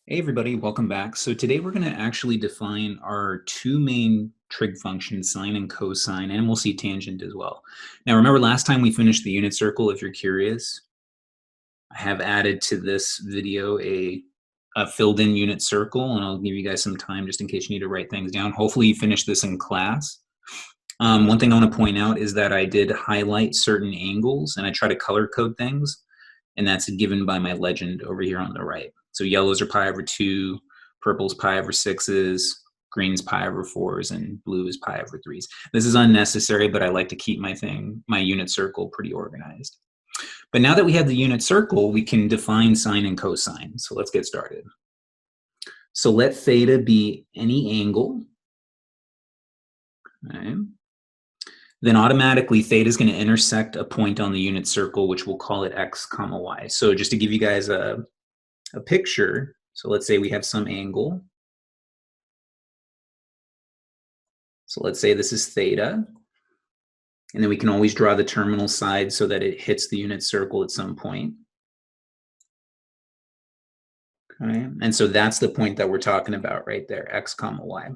Hey everybody, welcome back. So today we're going to actually define our two main trig functions, sine and cosine, and we'll see tangent as well. Now remember last time we finished the unit circle, if you're curious. I have added to this video a filled in unit circle, and I'll give you guys some time just in case you need to write things down. Hopefully you finish this in class. One thing I want to point out is that I did highlight certain angles and I try to color code things, and that's given by my legend over here on the right. So yellows are pi over 2, purple's pi over 6s, green's pi over 4s, and blue is pi over 3s. This is unnecessary, but I like to keep my unit circle pretty organized. But now that we have the unit circle, we can define sine and cosine. So let's get started. So let theta be any angle. Okay. Then automatically theta is going to intersect a point on the unit circle, which we'll call it x comma y. So just to give you guys a picture, so let's say we have some angle. So let's say this is theta. And then we can always draw the terminal side so that it hits the unit circle at some point. Okay, and so that's the point that we're talking about right there, x comma y.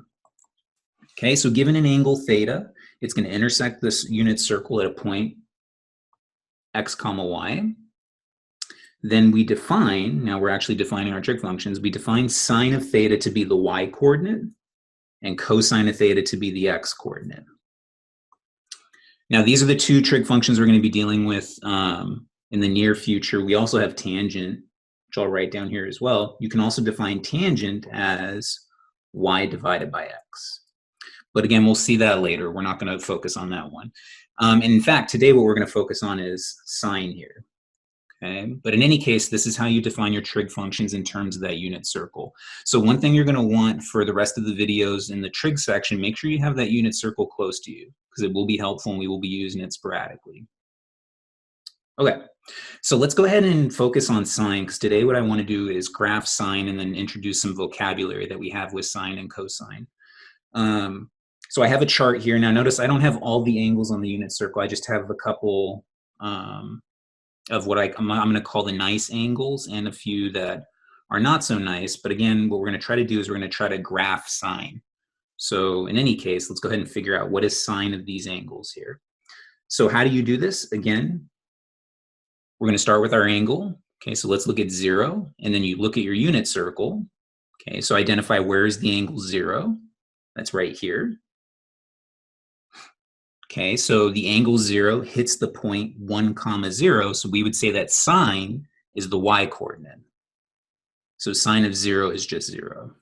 Okay, so given an angle theta, it's going to intersect this unit circle at a point x comma y. Then we define, now we're actually defining our trig functions, we define sine of theta to be the y coordinate and cosine of theta to be the x coordinate. Now these are the two trig functions we're going to be dealing with in the near future. We also have tangent, which I'll write down here as well. You can also define tangent as y divided by x. But again, we'll see that later. We're not going to focus on that one. And in fact, today what we're going to focus on is sine here. Okay? But in any case, this is how you define your trig functions in terms of that unit circle. So one thing you're going to want for the rest of the videos in the trig section, make sure you have that unit circle close to you, because it will be helpful and we will be using it sporadically. Okay, so let's go ahead and focus on sine, because today what I want to do is graph sine and then introduce some vocabulary that we have with sine and cosine. So I have a chart here. Now notice I don't have all the angles on the unit circle. I just have a couple of what I'm going to call the nice angles and a few that are not so nice. But again, what we're going to try to do is we're going to try to graph sine. So in any case, let's go ahead and figure out what is sine of these angles here. So how do you do this? Again, we're going to start with our angle. Okay, so let's look at 0, and then you look at your unit circle. Okay, so identify where is the angle 0. That's right here. Okay, so the angle 0 hits the point 1 comma 0, so we would say that sine is the y coordinate. So sine of 0 is just 0.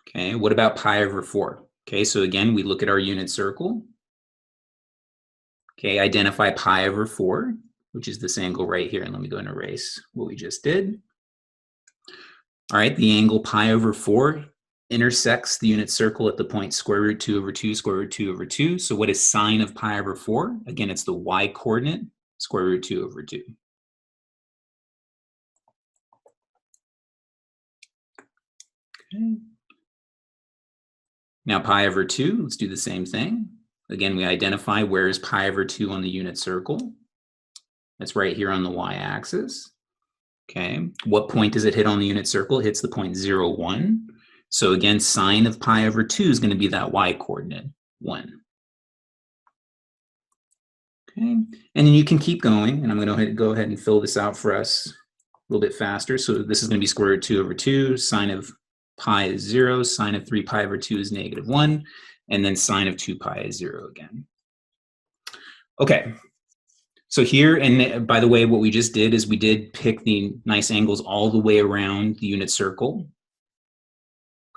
Okay, what about pi over 4? Okay, so again, we look at our unit circle. Okay, identify pi over 4, which is this angle right here, and let me go and erase what we just did. All right, the angle pi over 4 intersects the unit circle at the point square root 2 over 2, square root 2 over 2. So what is sine of pi over 4? Again, it's the y coordinate, square root 2 over 2. Okay. Now pi over 2, let's do the same thing. Again, we identify where is pi over 2 on the unit circle. That's right here on the y-axis. Okay, what point does it hit on the unit circle? It hits the point 0, 1. So again, sine of pi over 2 is going to be that y coordinate, 1. Okay, and then you can keep going, and I'm going to go ahead and fill this out for us a little bit faster. So this is going to be square root 2 over 2, sine of pi is 0, sine of 3 pi over 2 is negative 1, and then sine of 2 pi is 0 again. Okay, so here, and by the way, what we just did is we did pick the nice angles all the way around the unit circle.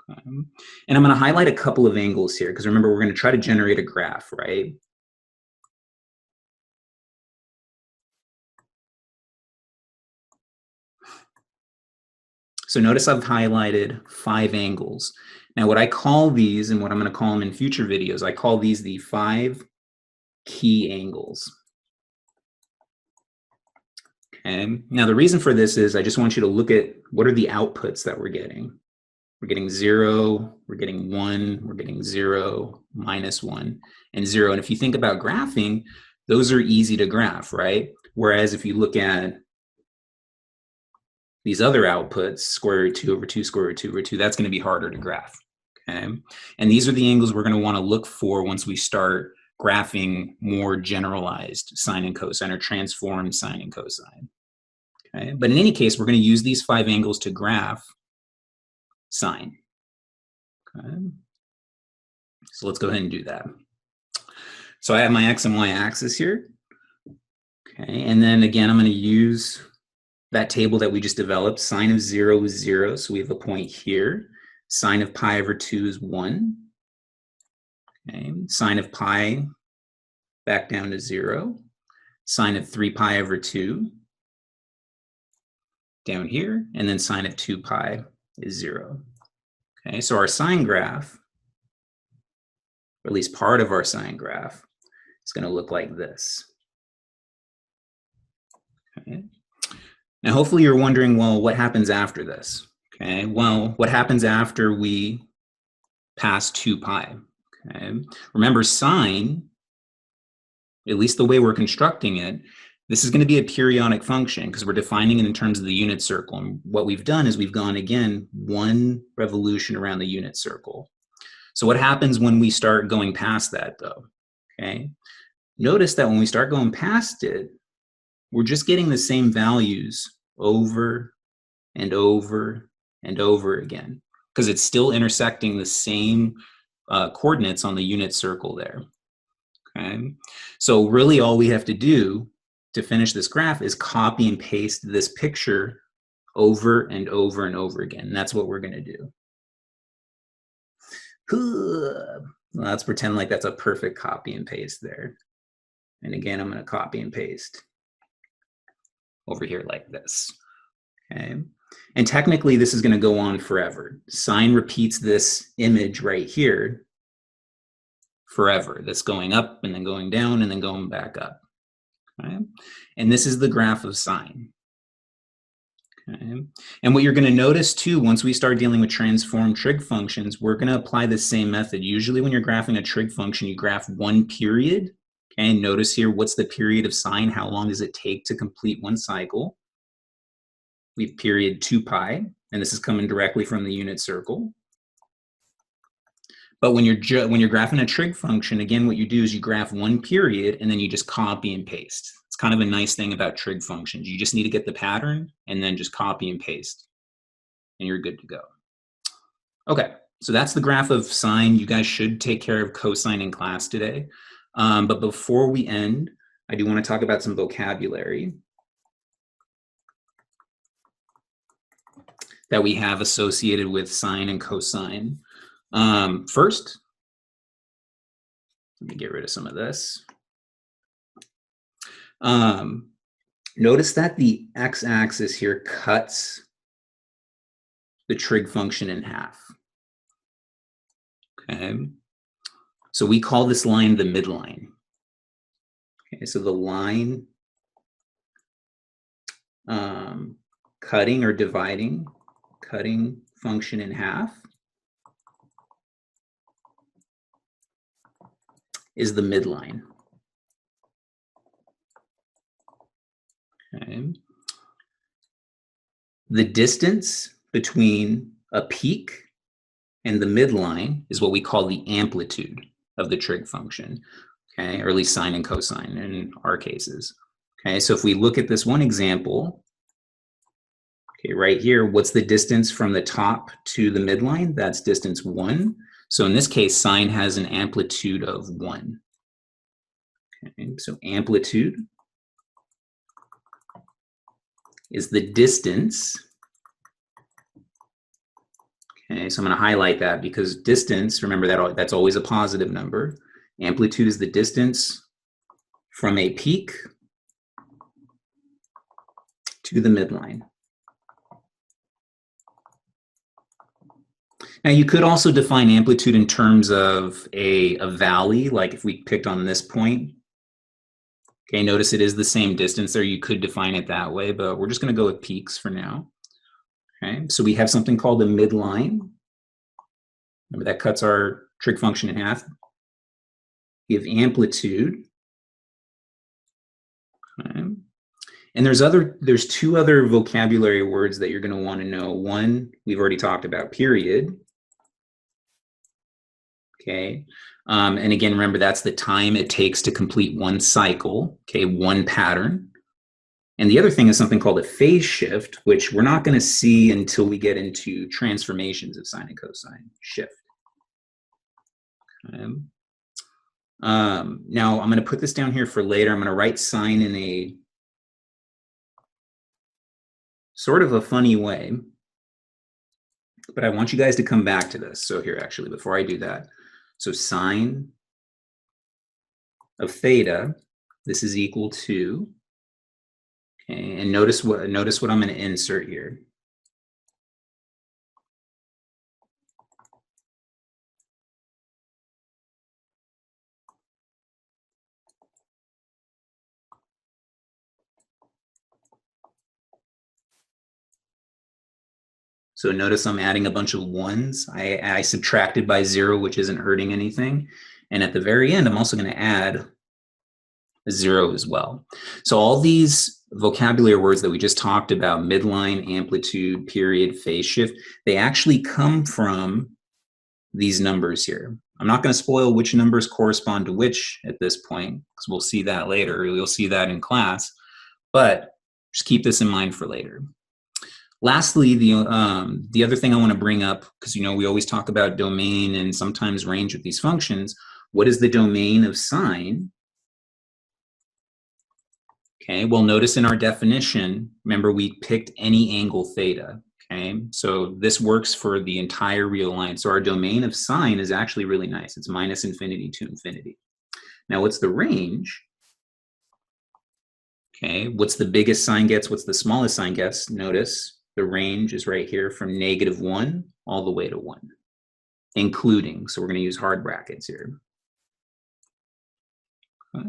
And I'm going to highlight a couple of angles here, because remember, we're going to try to generate a graph, right? So notice I've highlighted 5 angles. Now what I call these, and what I'm going to call them in future videos, I call these the 5 key angles. Okay. Now the reason for this is I just want you to look at what are the outputs that we're getting. We're getting 0, we're getting 1, we're getting 0, -1, and 0. And if you think about graphing, those are easy to graph, right? Whereas if you look at these other outputs, square root 2 over 2, square root 2 over 2, that's going to be harder to graph. Okay, and these are the angles we're going to want to look for once we start graphing more generalized sine and cosine or transformed sine and cosine. Okay, but in any case, we're going to use these 5 angles to graph sine. Okay, so let's go ahead and do that. So I have my x and y axis here. Okay, and then again, I'm going to use that table that we just developed. Sine of 0 is 0, so we have a point here. Sine of pi over 2 is 1. Okay, sine of pi back down to 0. Sine of 3 pi over 2 down here, and then sine of 2 pi is 0. Okay, so our sine graph, or at least part of our sine graph, is going to look like this. Okay. Now, hopefully you're wondering, well, what happens after this? Okay, well, what happens after we pass 2 pi? Okay, remember sine, at least the way we're constructing it, this is going to be a periodic function because we're defining it in terms of the unit circle. And what we've done is we've gone, again, 1 revolution around the unit circle. So what happens when we start going past that, though? Okay, notice that when we start going past it, we're just getting the same values over and over and over again because it's still intersecting the same coordinates on the unit circle there. Okay, so really all we have to do to finish this graph is copy and paste this picture over and over and over again. And that's what we're going to do. Let's pretend like that's a perfect copy and paste there. And again, I'm going to copy and paste over here like this. Okay, and technically this is going to go on forever. Sine repeats this image right here forever. That's going up and then going down and then going back up. Okay, and this is the graph of sine. Okay, and what you're going to notice too, once we start dealing with transformed trig functions, we're going to apply the same method. Usually when you're graphing a trig function, you graph one period. Okay, and notice here, what's the period of sine? How long does it take to complete one cycle? We have period 2 pi, and this is coming directly from the unit circle. But when you're graphing a trig function, again, what you do is you graph one period and then you just copy and paste. It's kind of a nice thing about trig functions. You just need to get the pattern and then just copy and paste, and you're good to go. Okay, so that's the graph of sine. You guys should take care of cosine in class today. But before we end, I do want to talk about some vocabulary that we have associated with sine and cosine. First, let me get rid of some of this. Notice that the x-axis here cuts the trig function in half. Okay, so we call this line the midline. Okay, so the line cutting or dividing, cutting function in half is the midline. Okay. The distance between a peak and the midline is what we call the amplitude of the trig function, okay, or at least sine and cosine in our cases. Okay, so if we look at this one example, okay, right here, what's the distance from the top to the midline? That's distance 1. So in this case, sine has an amplitude of 1. Okay, so amplitude is the distance. Okay, so I'm going to highlight that because distance, remember that's always a positive number. Amplitude is the distance from a peak to the midline. Now you could also define amplitude in terms of a valley, like if we picked on this point. Okay, notice it is the same distance there. You could define it that way, but we're just going to go with peaks for now. Okay, so we have something called a midline. Remember that cuts our trig function in half. We have amplitude. Okay. And there's two other vocabulary words that you're going to want to know. One, we've already talked about, period. Okay. And again, remember, that's the time it takes to complete one cycle, okay, one pattern. And the other thing is something called a phase shift, which we're not going to see until we get into transformations of sine and cosine shift. Okay. Now, I'm going to put this down here for later. I'm going to write sine in a sort of a funny way, but I want you guys to come back to this. So here, actually, before I do that, so sine of theta, this is equal to, okay, and notice what I'm going to insert here. So notice I'm adding a bunch of ones. I subtracted by 0, which isn't hurting anything. And at the very end, I'm also going to add a 0 as well. So all these vocabulary words that we just talked about, midline, amplitude, period, phase shift, they actually come from these numbers here. I'm not going to spoil which numbers correspond to which at this point, because we'll see that later. You'll see that in class. But just keep this in mind for later. Lastly, the other thing I want to bring up, because we always talk about domain and sometimes range of these functions. What is the domain of sine? Okay, well, notice in our definition, remember we picked any angle theta. Okay, so this works for the entire real line. So our domain of sine is actually really nice. It's minus infinity to infinity. Now, what's the range? Okay, what's the biggest sine gets? What's the smallest sine gets? Notice the range is right here from -1 all the way to 1, including. So we're going to use hard brackets here. Okay.